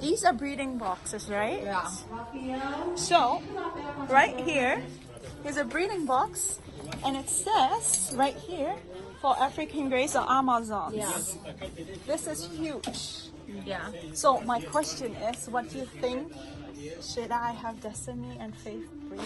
These are breeding boxes, right? Yeah. So, right here is a breeding box, and it says right here for African Greys or Amazons. Yeah. This is huge. Yeah. So my question is, what do you think? Should I have Destiny and Faith breed?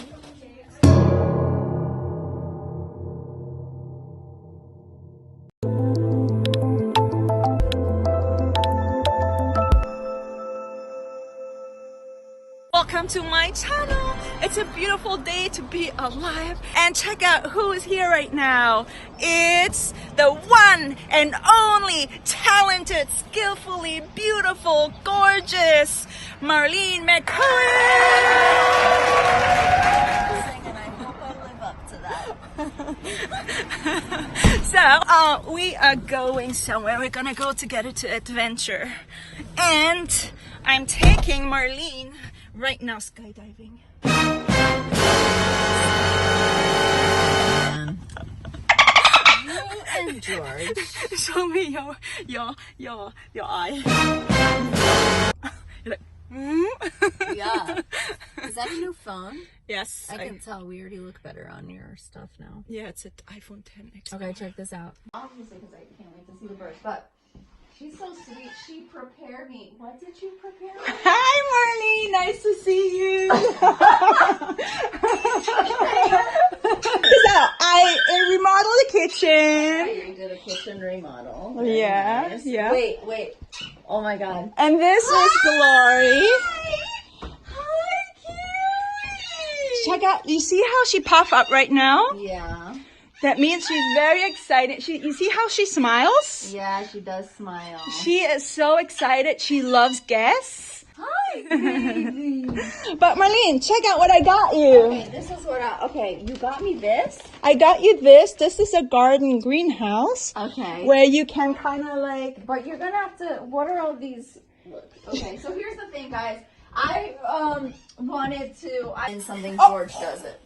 Welcome to my channel. It's a beautiful day to be alive, and check out who is here right now. It's the one and only talented, skillfully beautiful, gorgeous Marleen macaw. And I hope I live up to that. So we are going somewhere. We're gonna go together to adventure, and I'm taking Marleen right now skydiving. You and George. Show me your eye. You're like, Yeah. Is that a new phone? Yes. I can tell. We already look better on your stuff now. Yeah, it's an iPhone 10X. Okay, check this out. Obviously, because I can't wait to see the birds, but she's so sweet. She prepared me. What did you prepare me? Hi, Marleen. Nice to see you. So I remodeled the kitchen. You did a kitchen remodel. Yeah, Nice. yeah. Wait. Oh my God. And this is Glory. Hi, cute. Check out. You see how she puffed up right now? Yeah. That means she's very excited. You see how she smiles? Yeah, she does smile. She is so excited. She loves guests. Hi, baby. But Marleen, check out what I got you. Okay, this is what okay, you got me this? I got you this. This is a garden greenhouse. Okay. Where you can kind of like... But you're gonna have to, what are all these? Look, okay, so here's the thing, guys. I wanted to, and something George does it.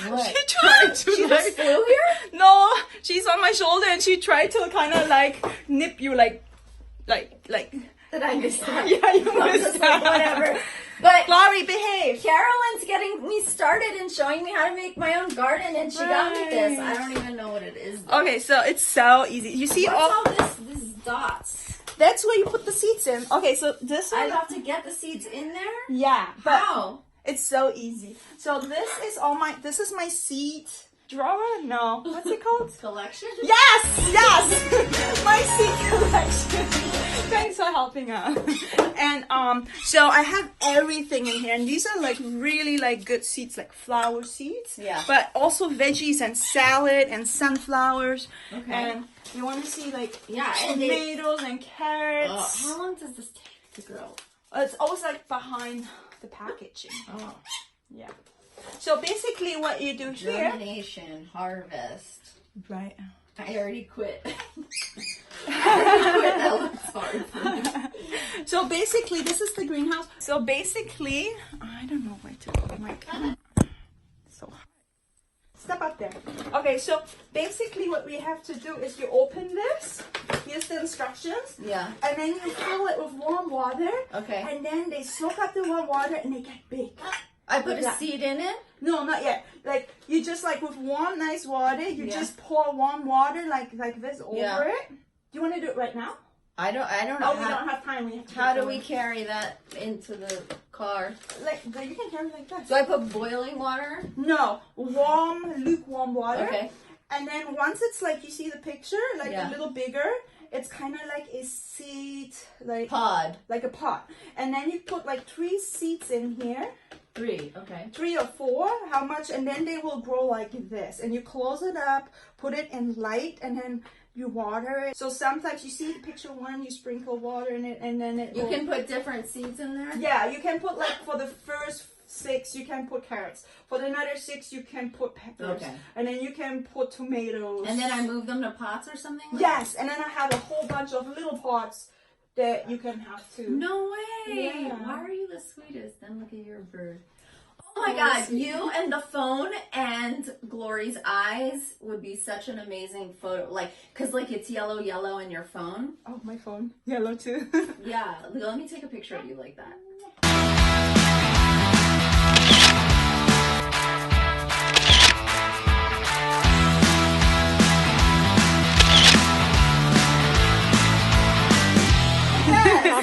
What? She tried to She like... just flew here? No, she's on my shoulder and she tried to kind of like nip you like... Did I miss that? Yeah, you I'm missed just like, that. whatever. But Glory, behave. Carolyn's getting me started and showing me how to make my own garden, and she got me this. I don't even know what it is, though. Okay, so it's so easy. You see What's all this dots? That's where you put the seeds in. Okay, so this one... I have to get the seeds in there? Yeah, but How? it's so easy. So this is this is my seed drawer? No. What's it called? Collection? Yes! My seed collection. Thanks for helping out. And so I have everything in here, and these are like really like good seeds, like flower seeds. Yeah. But also veggies and salad and sunflowers. Okay. And you want to see like and tomatoes and carrots. how long does this take to grow? It's always like behind the packaging. Oh. Yeah. So basically what you do here... Germination, harvest. Right. I already quit. That looks hard for me. So basically this is the greenhouse. So basically, I don't know where to put my camera. So hard. Step up there. Okay, so basically what we have to do is you open this. Here's the instructions. Yeah. And then you fill it with warm water. Okay. And then they soak up the warm water and they get big. I put a seed in it? No, not yet. Like you just like with warm, nice water, you just pour warm water like this over it. Do you want to do it right now? I don't know. Oh, we don't have time. We have to How do we carry that into the car? like you can carry it like that. So I put boiling water? No, lukewarm water. Okay. And then once it's like you see the picture, like Yeah. a little bigger, it's kind of like a seed, like Pod. like a pot. And then you put like 3 seeds in here. 3, okay. 3 or 4, how much, and then they will grow like this. And you close it up, put it in light, and then you water it. So sometimes you see the picture 1, you sprinkle water in it, and then it You can put different seeds in there? Yeah, you can put like for the first 6 you can put carrots. For the another 6 you can put peppers. Okay. And then you can put tomatoes. And then I move them to pots or something? Yes, and then I have a whole bunch of little pots that you can have too. No way! Yeah. Why are you the sweetest? Then look at your bird. Oh my god, you and the phone and Glory's eyes would be such an amazing photo. Like, cause like it's yellow in your phone. Oh, my phone. Yellow too. Yeah, let me take a picture of you like that.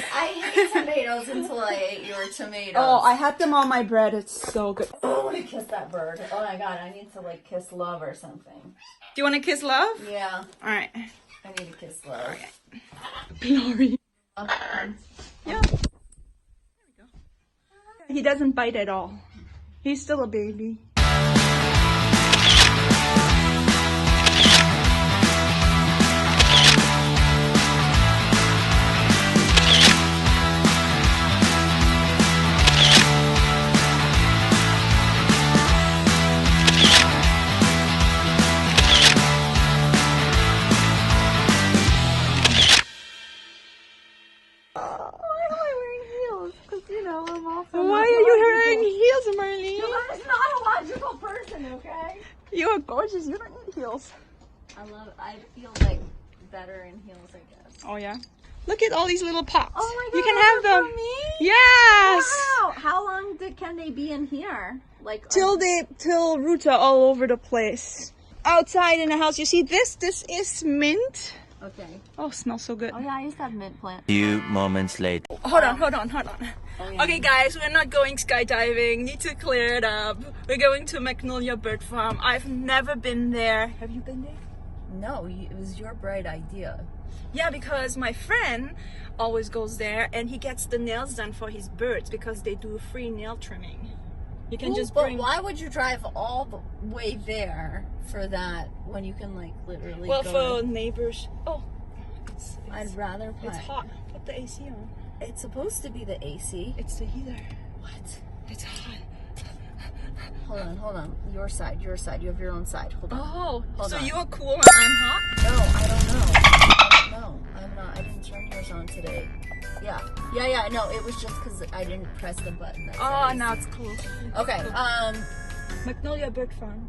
I hate tomatoes until I ate your tomatoes. Oh, I had them on my bread. It's so good. Oh, I want to kiss that bird. Oh my god, I need to like kiss love or something. Do you want to kiss love? Yeah. All right. I need to kiss love. Glory. Okay. Yeah. There we go. He doesn't bite at all. He's still a baby. Why are you wearing heels, Marleen? I'm not a logical person, okay? You are gorgeous. You don't need heels. I feel like better in heels, I guess. Oh yeah. Look at all these little pots. Oh my god, you can have them. for me? Yes. Wow. How long can they be in here? Like Till roots are all over the place. Outside in the house, you see this? This is mint. Okay. Oh, smells so good. Oh yeah, I used to have mint plant. Few moments later. Hold on. Oh, yeah. Okay guys, we're not going skydiving. Need to clear it up. We're going to Magnolia Bird Farm. I've never been there. Have you been there? No, it was your bright idea. Yeah, because my friend always goes there and he gets the nails done for his birds because they do free nail trimming. You can just bring... But why would you drive all the way there for that when you can like literally Well, go for neighbors. Oh, I'd rather play. it's hot. Put the AC on. It's supposed to be the AC. It's the heater. What? It's hot. Hold on. Your side. You have your own side. Hold on. Oh, Hold so on. you're cool and I'm hot? No, I don't know. No, I'm not. I didn't turn yours on today. Yeah. No, it was just because I didn't press the button. That Oh, said now AC. it's cool. Okay. Magnolia Bird Farm.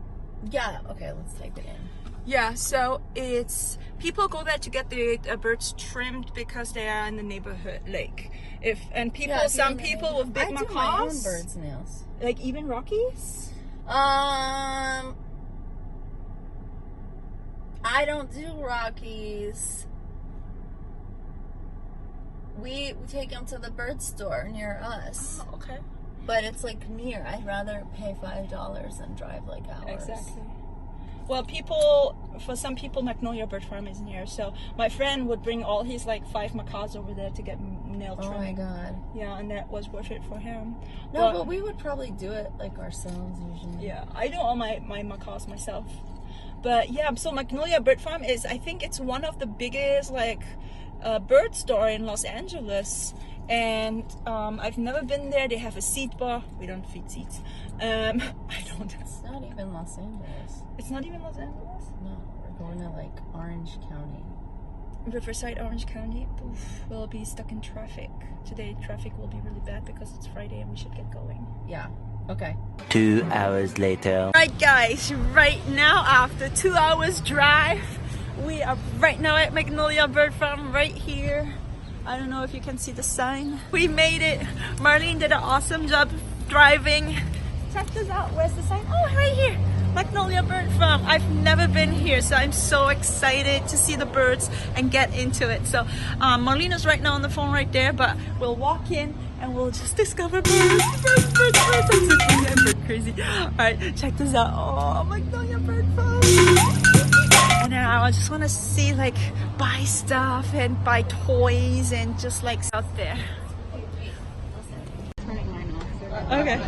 Yeah. Okay. Let's type it in. Yeah, so it's people go there to get the birds trimmed because they are in the neighborhood. Like some people with big I do my own macaws, birds' nails. like even Rockies. I don't do Rockies. We take them to the bird store near us. Oh, okay. But it's like near. I'd rather pay $5 than drive like hours. Exactly. Well, for some people, Magnolia Bird Farm is near. So my friend would bring all his like 5 macaws over there to get nail trimming. Oh my god. Yeah, and that was worth it for him. No, but we would probably do it like ourselves usually. Yeah, I do all my macaws myself. But yeah, so Magnolia Bird Farm is, I think it's one of the biggest like bird store in Los Angeles. And I've never been there. They have a seed bar. We don't feed seeds. I don't. It's not even Los Angeles. It's not even Los Angeles? No, we're going to like Orange County. Riverside, Orange County. Oof, we'll be stuck in traffic. Today traffic will be really bad because it's Friday and we should get going. Yeah. Okay. 2 hours later. Right guys, right now after 2 hours drive, we are right now at Magnolia Bird Farm right here. I don't know if you can see the sign. We made it. Marleen did an awesome job driving. Check this out. Where's the sign? Oh, right here. Magnolia Bird Farm. I've never been here, so I'm so excited to see the birds and get into it. So Marleen is right now on the phone right there, but we'll walk in and we'll just discover birds. Birds. I'm bird crazy. All right, check this out. Oh, Magnolia Bird Farm. And now I just want to see, like, buy stuff and buy toys and just like out there. Turning mine off. Okay.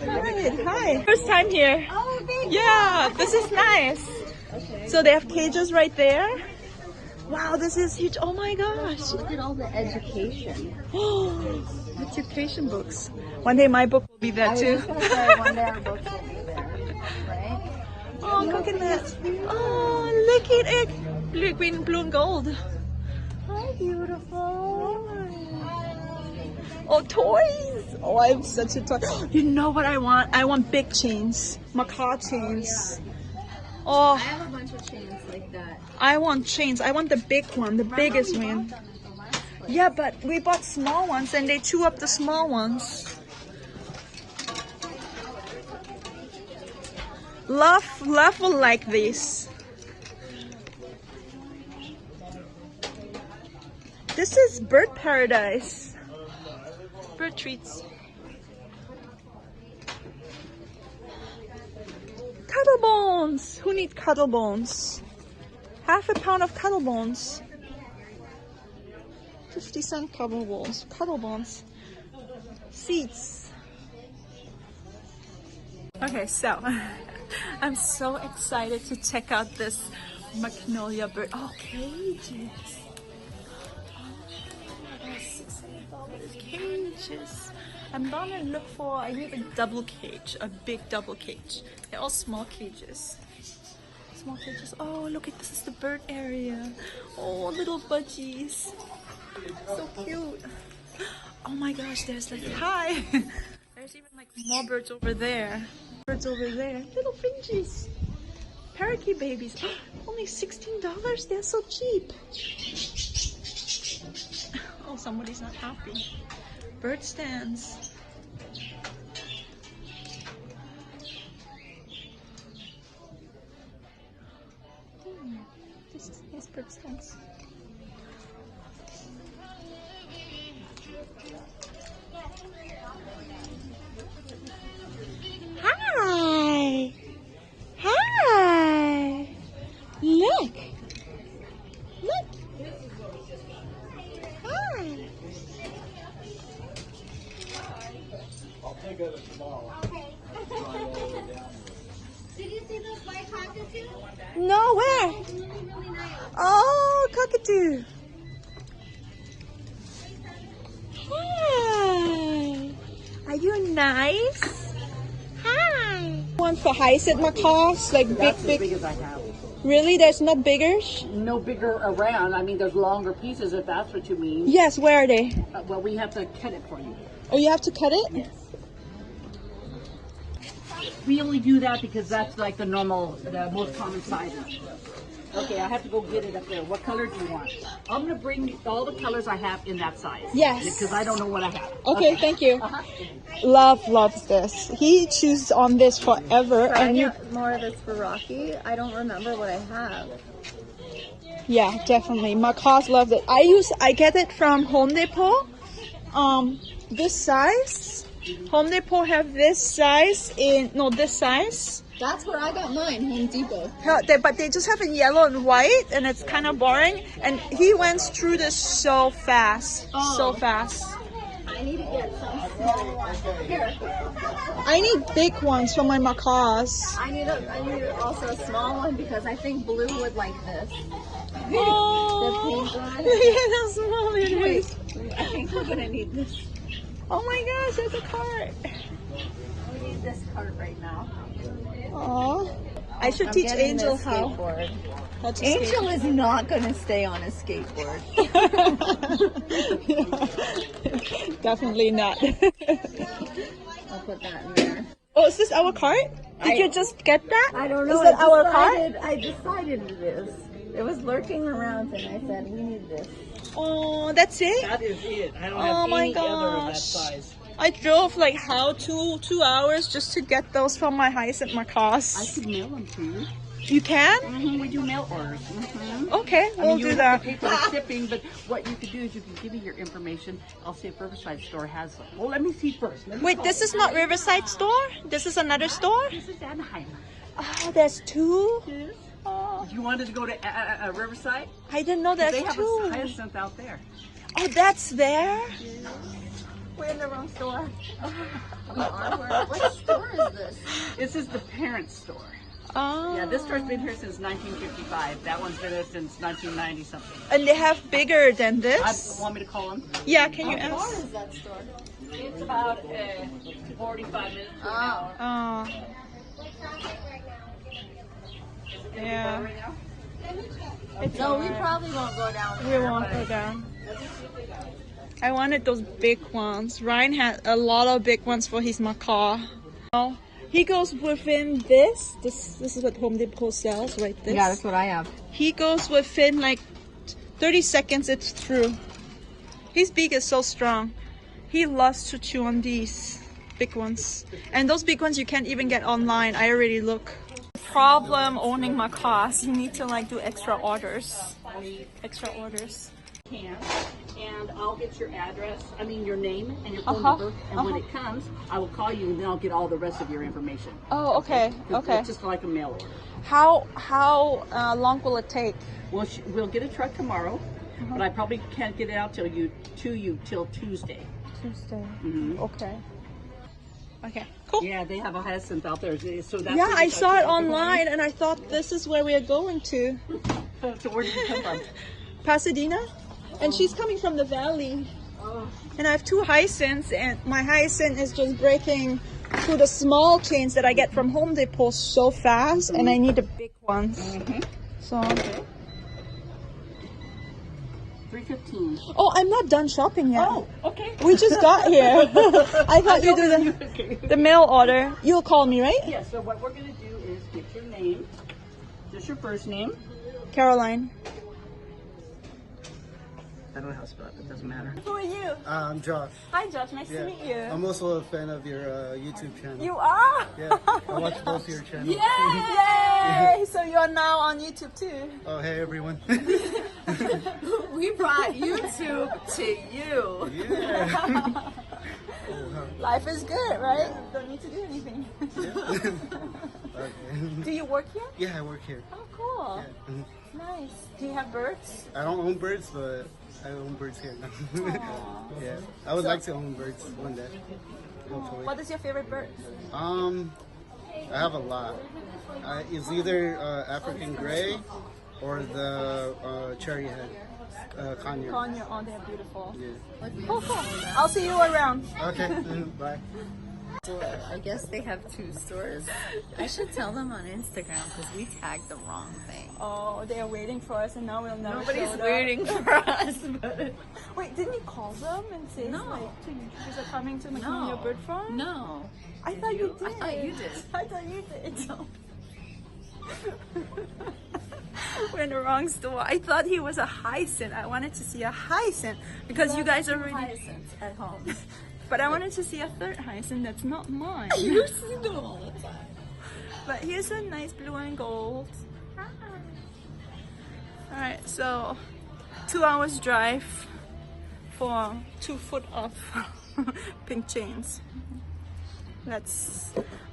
Alright, hi. First time here. Oh, thank Yeah, this is nice. Okay. So they have cages right there. Wow, this is huge. Oh my gosh. Look at all the education. Education books. One day my book will be there too. I was gonna say one day our books will be there, right? Oh, look at that. Oh, look at it. Blue, green, blue, and gold. Hi, beautiful. Oh, toys! Oh, I'm such a toy. You know what I want? I want big chains, macaw chains. Oh, I have a bunch of chains like that. I want chains. I want the big one, the biggest one. Yeah, but we bought small ones and they chew up the small ones. Love will like these. This is bird paradise. Bird treats. Cuddle bones. Who needs cuddle bones? Half a pound of cuddle bones. 50-cent cuddle bones. Cuddle bones. Seeds. Okay, so I'm so excited to check out this magnolia bird. Oh, cages. Cages. I'm gonna look for, I need a double cage, a big double cage. They're all small cages. Small cages. Oh, look at this is the bird area. Oh, little budgies. So cute. Oh my gosh, there's like, hi. There's even like more birds over there. Birds over there. Little finches. Parakeet babies. Only $16. They're so cheap. Oh, somebody's not happy. Bird stands. This is nice bird stands. Hi! Hi! Look! Look! Hi! I'll take it tomorrow. Okay. Did you see those white cockatoos? No, where? Really nice. Oh, cockatoo! Hi! Are you nice? Hi! One for hyacinth macaws, like That's big. as big as I have. Really? There's not bigger? No bigger around. I mean, there's longer pieces if that's what you mean. Yes, where are they? Well, we have to cut it for you. Oh, you have to cut it? Yes. We only do that because that's like the normal, the most common sizes. Okay, I have to go get it up there. What color do you want? I'm going to bring all the colors I have in that size. Yes. Because I don't know what I have. Okay, thank you. Uh-huh. Love loves this. He chews on this forever, and you. More of this for Rocky. I don't remember what I have. Yeah, definitely. Macaws love it. I get it from Home Depot. This size. Home Depot have this size this size. That's where I got mine, Home Depot. But they just have in yellow and white, and it's kind of boring. And he went through this so fast, so fast. I need to get some small ones. Here. I need big ones for my macaws. I need also a small one because I think Blue would like this. Oh, The pink one. look at how small it is. I think we're gonna need this. Oh my gosh, there's a cart. We need this cart right now. Aw. I should I'm teach getting Angel this how. skateboard. How to Angel is not gonna stay on a skateboard. Yeah. Definitely not. I'll put that in there. Oh, is this our cart? Did you just get that? I don't know. Is that our cart? I decided it is. It was lurking around and I said, we need this. Oh, that's it? That is it. I don't Oh have my any other of that gosh. size. I drove like two hours just to get those from my hyacinth I macaws. could mail them to you. You can? We do mail orders. Okay, I we'll mean, you do would that. have to pay for the shipping, but what you could do is you can give me your information. I'll see if Riverside Store has them. Well, let me see first. Wait, this is not Riverside store? This is another store? This is Anaheim. Oh, there's two? Oh, If you wanted to go to Riverside, I didn't know there's they have two. a hyacinth out there. Oh, that's there? We're in the wrong store. What store is this? This is the parent store. Oh. Yeah, this store's been here since 1955. That one's been there since 1990 something. And they have bigger than this? Want me to call them? Yeah, can you How far ask? is that store? It's about 45 minutes. Oh. Oh. Yeah. No, we probably won't go down We there. won't go down. I wanted those big ones. Ryan had a lot of big ones for his macaw. He goes within this. This is what Home Depot sells, right? This. Yeah, that's what I have. He goes within like 30 seconds. It's through. His beak is so strong. He loves to chew on these big ones, and those big ones you can't even get online. I already look. Problem owning macaws. You need to like do extra orders. Extra orders. And I'll get your address, your name and your phone number, and when it comes, I will call you, and then I'll get all the rest of your information. Oh, okay. Okay. It's just like a mail order. How long will it take? Well, we'll get a truck tomorrow, but I probably can't get it out till till Tuesday. Tuesday. Mm-hmm. Okay. Okay. Cool. Yeah, they have a hyacinth out there. So that's Yeah, I saw it online, and I thought this is where we are going to. So where did you come from? Pasadena. And she's coming from the valley. And I have 2 hyacinths, and my hyacinth is just breaking through the small chains that I get from Home Depot so fast, and I need the big ones. So. $3.15. Oh, I'm not done shopping yet. Oh, okay. We just got here. I thought you do the mail order. You'll call me, right? Yeah, so what we're going to do is get your name, just your first name. Caroline. I don't know how to spell it, but it doesn't matter. Who are you? I'm Josh. Hi, Josh. Nice to meet you. I'm also a fan of your YouTube channel. You are? Yeah, I watch both your channels. Yay! So you are now on YouTube too. Oh, hey everyone. We brought YouTube to you. Yeah. Life is good, right? Don't need to do anything. Okay. Do you work here? Yeah, I work here. Oh, cool. Yeah. Nice. Do you have birds? I don't own birds, but I own birds here now. Yeah, I would like to own birds one day. Hopefully. What is your favorite bird? I have a lot. It's either African gray or the cherry head, conure. Conure. Oh, they're beautiful. Yeah. Cool, cool. I'll see you around. Okay. Bye. I guess they have 2 stores. I should tell them on Instagram because we tagged the wrong thing. Oh, they are waiting for us, and now we'll never. Nobody's showed up. waiting for us. But Wait, didn't you call them and say No. like you guys are coming to Magnolia Bird Farm? No. I thought you did. I thought you did. I thought you did. We're in the wrong store. I thought he was a hyacinth. I wanted to see a hyacinth because you guys are already. Hyacinths at home. But I wanted to see a third hyacinth that's not mine. You see them all the time. But here's a nice blue and gold. Alright, so 2 hours drive for 2 foot of pink chains.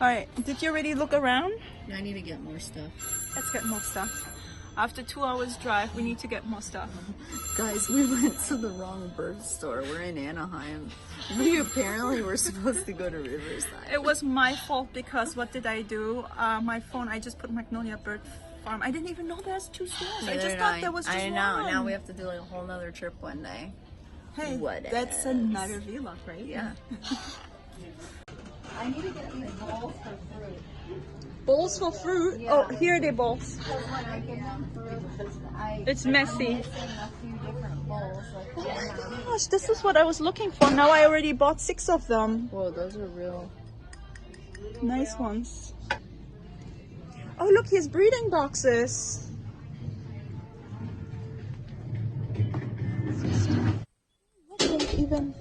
Alright, did you already look around? I need to get more stuff. Let's get more stuff. After 2 hours drive, we need to get more stuff. Guys, we went to the wrong bird store. We're in Anaheim. We apparently were supposed to go to Riverside. It was my fault because what did I do? My phone, I just put Magnolia Bird Farm. I didn't even know there's 2 stores. I just thought there was just I know. one. Now we have to do like a whole nother trip one day. Hey, What that's another vlog, right? Yeah. I need to get these bowls for fruit. Bowls for fruit? Yeah. Oh, here are the bowls. Because when I give them fruit, It's messy. I'm missing a few different bowls. Oh my gosh, this is what I was looking for. Now I already bought 6 of them. Whoa, those are real. Nice ones. Oh, look, here's breeding boxes. I can't even.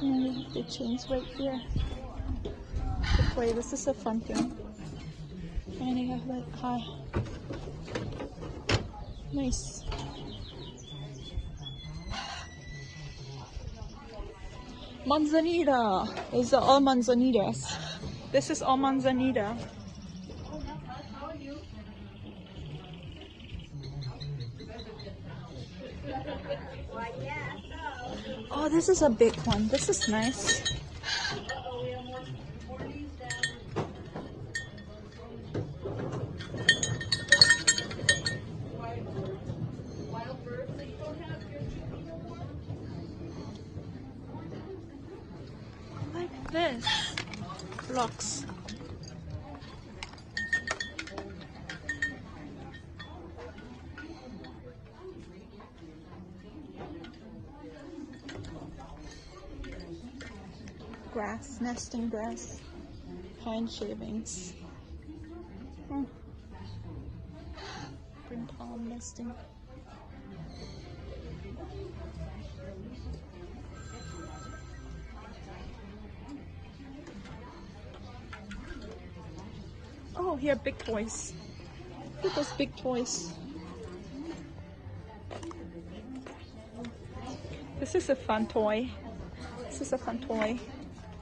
And we have the chains right here. Wait, this is a fun thing. And they have like, hi. Nice. Manzanita. These are all manzanitas. This is all manzanita. Oh, this is a big one. This is nice. Like this. Blocks. Grass, nesting grass, pine shavings. Spring palm nesting. Oh, here, big toys. Look at those big toys. This is a fun toy. This is a fun toy.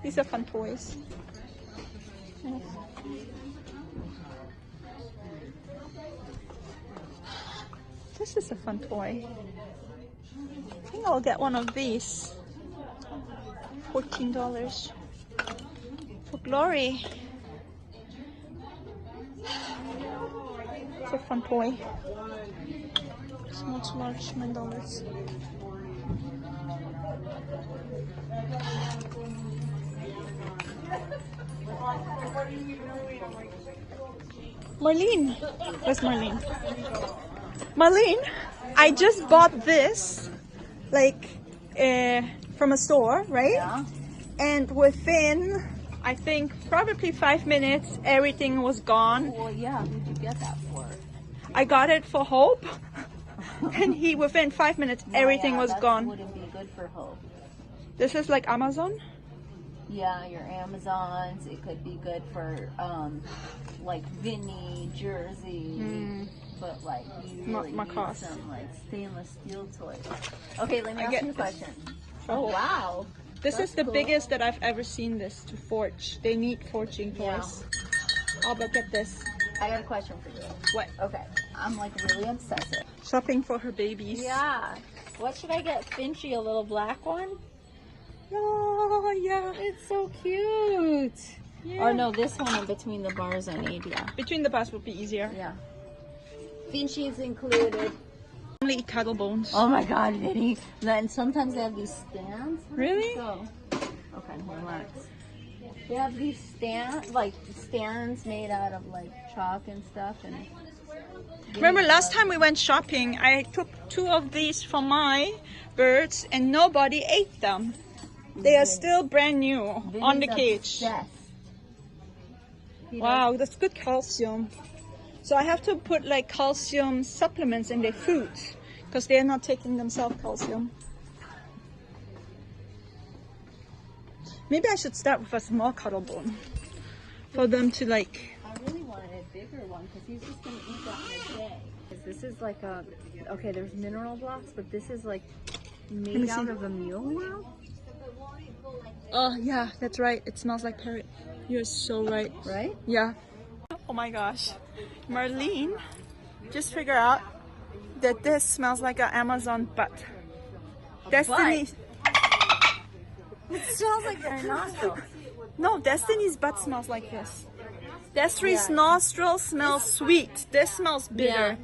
These are fun toys. Yes. This is a fun toy. I think I'll get one of these. $14 for Glory. It's a fun toy. Small to large, $9. Marleen, where's Marleen? Marleen, I just bought this, like, from a store, right? Yeah. And within, I think, probably 5 minutes, everything was gone. Well, yeah. Who'd you get that for? I got it for Hope, and within 5 minutes, everything was gone. Wouldn't be good for Hope. This is like Amazon. Yeah, your Amazons. It could be good for like Vinny, Jersey, but like you really need macaws. some like stainless steel toys. Okay, let me ask get you a question. Oh. Wow. This That's is the cool. biggest that I've ever seen this to forge. They need forging toys. Oh, but get this. I got a question for you. What? Okay, I'm like really obsessive. Shopping for her babies. Yeah. What should I get Finchy? A little black one? Oh, yeah. It's so cute. Yeah. Or no, this one in between the bars and Adia. Between the bars will be easier. Yeah. Finchy's included. Only eat cuddle bones. Oh my God, Vinny. Then sometimes they have these stands. Really? So, okay, relax. They have these stands made out of like chalk and stuff. And Remember last time we went shopping, I took 2 of these for my birds and nobody ate them. They are still brand new on the cage. Obsessed. Wow, that's good calcium. So I have to put like calcium supplements in their food because they are not taking themselves calcium. Maybe I should start with a small cuddle bone for them to like. I really wanted a bigger one because he's just gonna eat that in a day. This is like a, okay, there's mineral blocks, but this is like me made see. out of a mealworm. Oh yeah, that's right. It smells like parrot. You're so right. Right? Yeah. Oh my gosh. Marleen just figured out that this smells like an Amazon butt. Destiny. It smells like their nostrils. No, Destiny's butt smells like this. Destiny's nostrils smell sweet. This smells bitter. Yeah.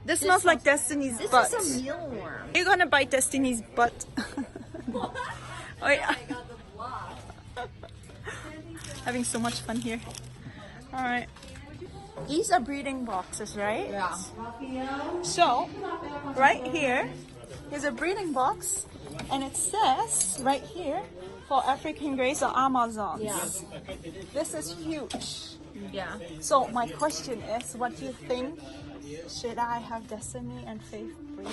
This smells like Destiny's This butt. is a mealworm. You're gonna bite Destiny's butt. Oh yeah. Having so much fun here. Alright. These are breeding boxes, right? Yeah. So, right here is a breeding box, and it says right here for African Greys or Amazons. Yeah. This is huge. Yeah. So my question is, what do you think? Should I have Destiny and Faith breed?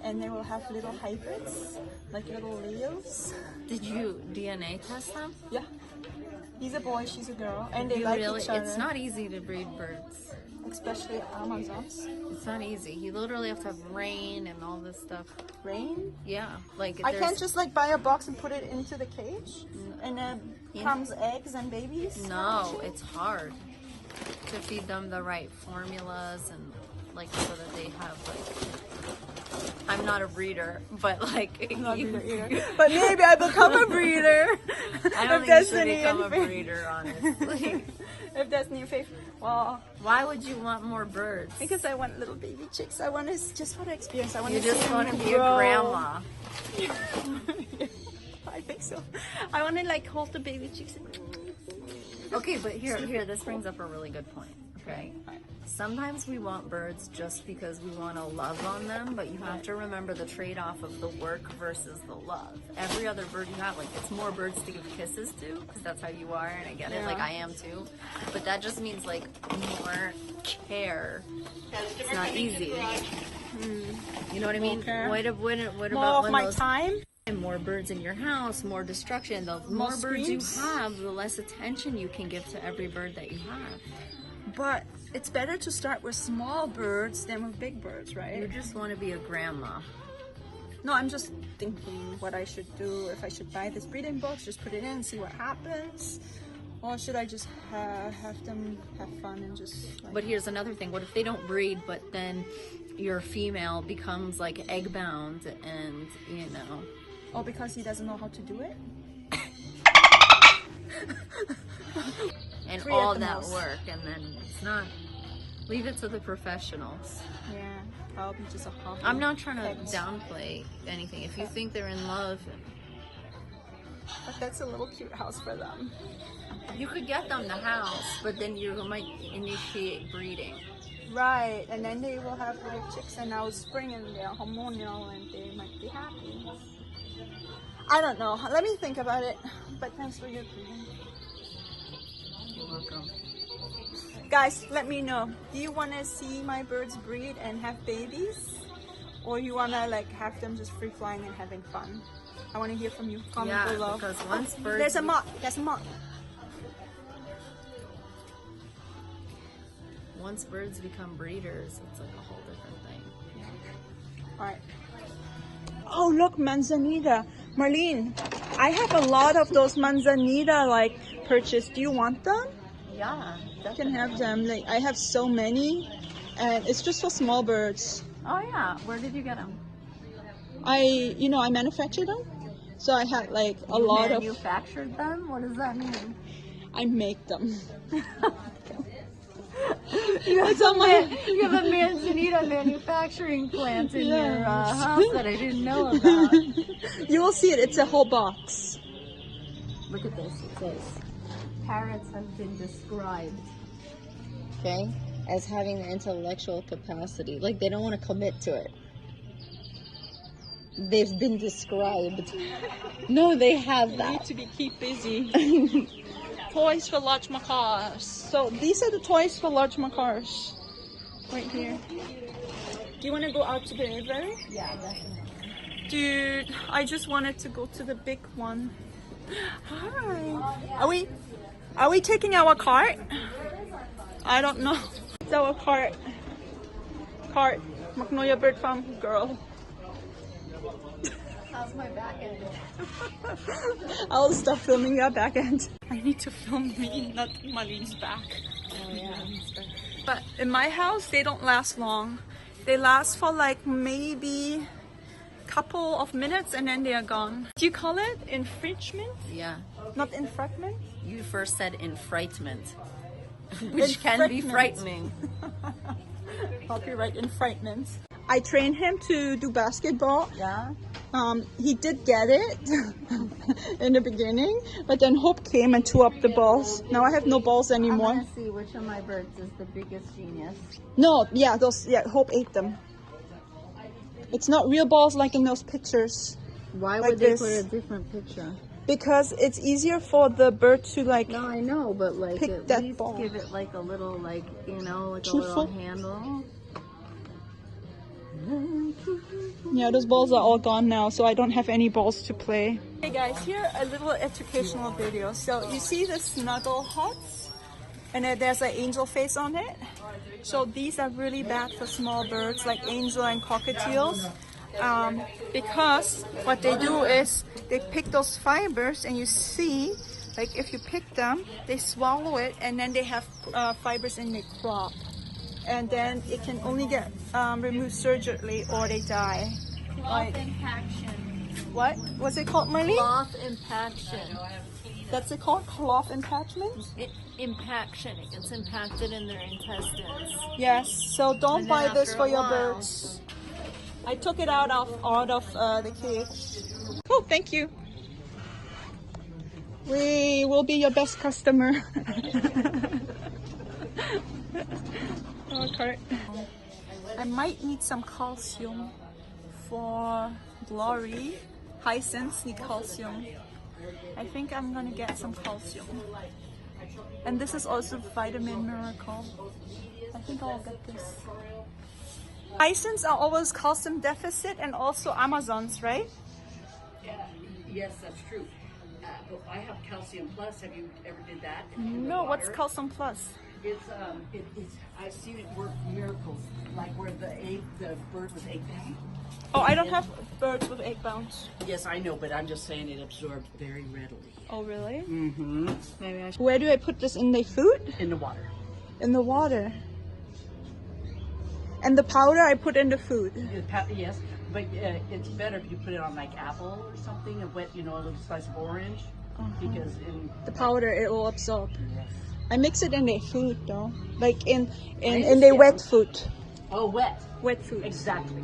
And they will have little hybrids, like little Leos. Did you DNA test them? Yeah. He's a boy, she's a girl, and they You like really? each other. It's not easy to breed birds. Especially Amazons. It's not easy. You literally have to have rain and all this stuff. Rain? Yeah, like I can't just like buy a box and put it into the cage, and then comes eggs and babies. No, it's hard to feed them the right formulas and like so that they have like. I'm not a breeder, but like. I'm not a breeder either. But maybe I become a breeder. I don't think you should become a breeder, honestly. If Destiny and Faith, well, Why would you want more birds? because I want little baby chicks. I want to just for the experience. I want You to just want to be a grow. grandma. I think so. I want to like hold the baby chicks. Okay, but here, this brings up a really good point. Okay, Sometimes we want birds just because we want to love on them, but you have to remember the trade-off of the work versus the love. Every other bird you have, like, it's more birds to give kisses to, because that's how you are, and I get it, like I am too. But that just means, like, more care. It's not easy. You know what I mean? Okay. What More about of when my those... time. And more birds in your house, more destruction. The More more birds you screams. have, the less attention you can give to every bird that you have. But it's better to start with small birds than with big birds, You right? just want to be a grandma. No, I'm just thinking what I should do. If I should buy this breeding box, just put it in and see what happens. Or should I just have them have fun and just like... But here's another thing. What if they don't breed, but then your female becomes like egg bound and, you know... Oh, because he doesn't know how to do it? And Create all the that most. work, and then it's not... Leave it to the professionals. Yeah, I'll be just a hobby. I'm not trying to Pets. downplay anything. If you think they're in love, But that's a little cute house for them. you could get them the house, but then you might initiate breeding. Right, and then they will have little chicks, and now it's spring and they're hormonal and they might be happy. I don't know. Let me think about it. But thanks for your opinion. You're welcome. Guys, let me know. Do you want to see my birds breed and have babies? Or you want to like have them just free flying and having fun? I want to hear from you. Comment Yeah, below. because once birds... There's a moth. There's a moth. Once birds become breeders, it's like a whole different thing. Alright. Oh, look, manzanita. Marleen, I have a lot of those manzanita like purchased. Do you want them? Yeah, You can have them. Like I have so many, and it's just for small birds. Oh yeah, where did you get them? I manufacture them, so I had like a lot of. Manufactured them? What does that mean? I make them. You It's on my. have a manzanita manufacturing plant in your house that I didn't know about. You will see it. It's a whole box. Look at this. It says, parrots have been described, okay, as having the intellectual capacity. Like they don't want to commit to it. They've been described. No, they have You that. need to keep busy. Toys for large macaws. So these are the toys for large macaws. Right here. Do you want to go out to the aviary? Yeah, definitely. Dude, I just wanted to go to the big one. Hi. Are we taking our cart? I don't know. It's our cart. Cart. Magnolia Bird Farm girl. How's my back end? I'll stop filming your back end. I need to film me, not Marleen's back. Oh yeah. But in my house, they don't last long. They last for like maybe a couple of minutes and then they are gone. Do you call it infringement? Yeah. Not infringement? You first said enfrightment, which can be frightening. Copyright infringement. I trained him to do basketball. Yeah. He did get it in the beginning, but then Hope came and tore up the balls. Now I have no balls anymore. I'm gonna see which of my birds is the biggest genius. No, yeah, Hope ate them. It's not real balls like in those pictures. Why Like would they this. put a different picture? Because it's easier for the bird to like. No, I know, but like Pick at that least ball. give it like a little, like, you know, like Truthful? a little handle. Yeah, those balls are all gone now, so I don't have any balls to play. Hey guys, here a little educational video. So you see the snuggle huts, and then there's an angel face on it. So these are really bad for small birds like angel and cockatiels, because what they do is they pick those fibers, and you see, like if you pick them, they swallow it, and then they have fibers in their crop. And then it can only get removed surgically or they die. Cloth impaction. What? What's it called, Marleen? Cloth impaction. That's it called? Cloth impingement? Impaction. It gets impacted in their intestines. Yes, so don't And then buy this after for a your while- birds. I took it out of the cage. Oh, thank you. We will be your best customer. Oh, cart. I might need some calcium for Glory. Hyacinths need calcium. I think I'm gonna get some calcium. And this is also Vitamin Miracle. I think I'll get this. Hyacinths are always calcium deficit and also Amazons, right? Yes, that's true. But I have Calcium Plus. Have you ever did that? No, what's Calcium Plus? It's I've seen it work miracles, like where the bird was egg bound. Oh, I don't have birds with egg bounds. Yes, I know, but I'm just saying it absorbed very readily. Oh, really? Mm-hmm. Maybe I should Where do I put this in the food? in the water. In the water. And the powder I put in the food. Yes, but it's better if you put it on like apple or something, a wet, a little slice of orange, because in The powder, it will absorb. yes. I mix it in the food though. Like in the wet food. Oh, wet. Wet food. Exactly.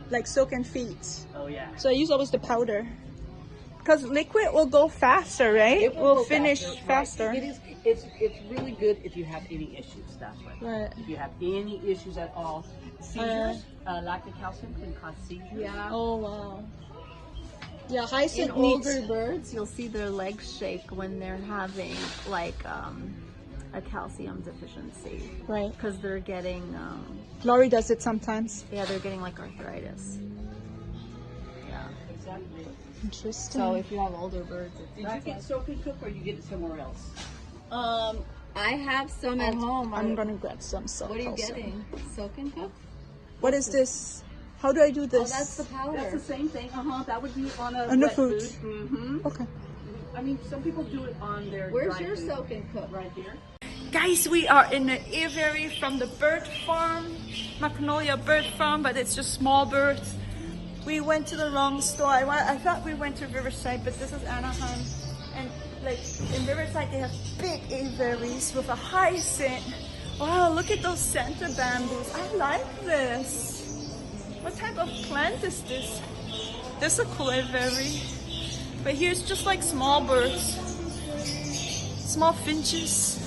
Like soak and feeds. Oh yeah. So I use always the powder. Because liquid will go faster, right? It will go finish right. faster. It is. It's really good if you have any issues. That's what. Right. If you have any issues at all, seizures, lack of calcium can cause seizures. Yeah. Oh wow. Yeah, In hyacinth older needs. birds, you'll see their legs shake when they're having like a calcium deficiency Right. because they're getting Lori does it sometimes. they're getting like arthritis. Yeah. Exactly. Interesting. So if you have older birds, Did you get soak and cook, or you get it somewhere else? I have some at home. I'm gonna get some salt. What are you also. getting? Soak and cook? What is this? How do I do this? Oh, that's the powder. That's the same thing. That would be on a On the wet food. Mm-hmm. Okay. I mean, some people do it on their. Where's dry your food. soak and cook? Right here. Guys, we are in the aviary from the bird farm, Magnolia Bird Farm, but it's just small birds. We went to the wrong store. I thought we went to Riverside, but this is Anaheim. And like in Riverside, they have big aviaries with a hyacinth. Wow, look at those center bamboos. I like this. What type of plant is this? This is a cool aviary. But here's just like small birds. Small finches.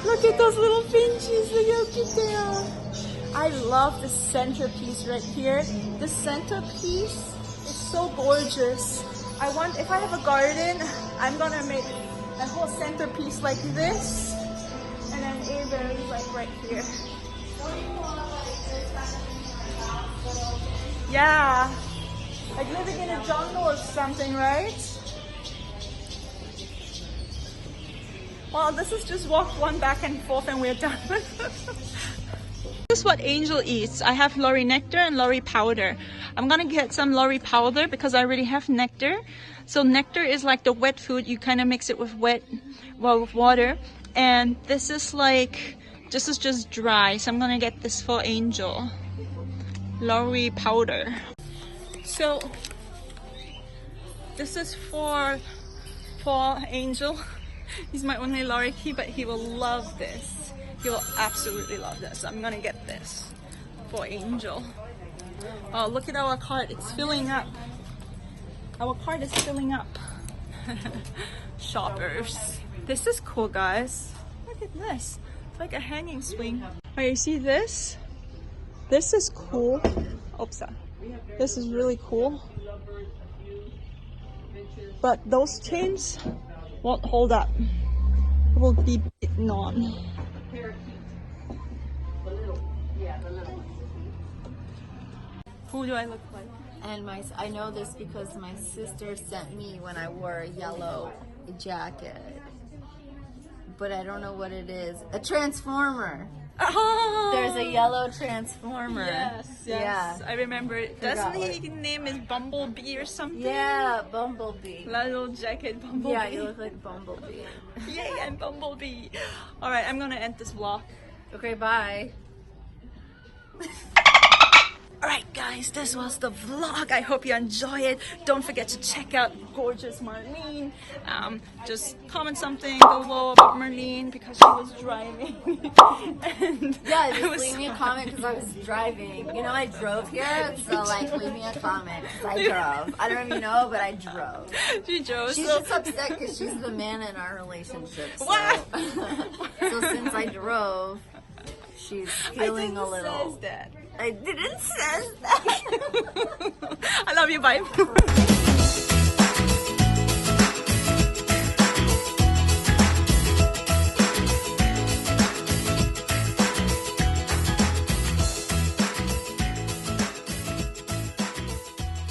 Look at those little finches. Look how cute they are. I love the centerpiece right here. The centerpiece is so gorgeous. If I have a garden, I'm gonna make a whole centerpiece like this. And then aviaries like right here. Yeah. Like living in a jungle or something, right? Well, this is just walk one back and forth and we're done. This is what Angel eats. I have Lori nectar and Lori powder. I'm gonna get some Lori powder because I already have nectar. So nectar is like the wet food. You kind of mix it with with water. And this is just dry. So I'm gonna get this for Angel. Lori powder. So this is for Angel. He's my only lorikeet, but he will love this. He will absolutely love this. So I'm gonna get this for Angel. Oh, look at our cart. It's filling up. Our cart is filling up. Shoppers. This is cool, guys. Look at this. It's like a hanging swing. Oh, you see this? This is cool. Oops. This is really cool. But those chains won't hold up. It will be beaten on. Who do I look like? And I know this because my sister sent me when I wore a yellow jacket. But I don't know what it is. A transformer. Oh! There's a yellow transformer. Yes. Yeah. I remember it. Forgot Doesn't what his name is Bumblebee or something? Yeah, Bumblebee. Little jacket Bumblebee. Yeah, you look like Bumblebee. Yay, I'm Bumblebee. Alright, I'm gonna end this vlog. Okay, bye. Alright guys, this was the vlog. I hope you enjoy it. Don't forget to check out gorgeous Marleen. Just comment something below about Marleen because she was driving. And Yeah, just leave me a comment because I was driving. You know, I drove here, so like leave me a comment because I drove. I don't even know, but I drove. She drove. She's So just upset because she's the man in our relationship. So, What? so since I drove, she's feeling a little. Says that. I didn't say that. I love you. Bye.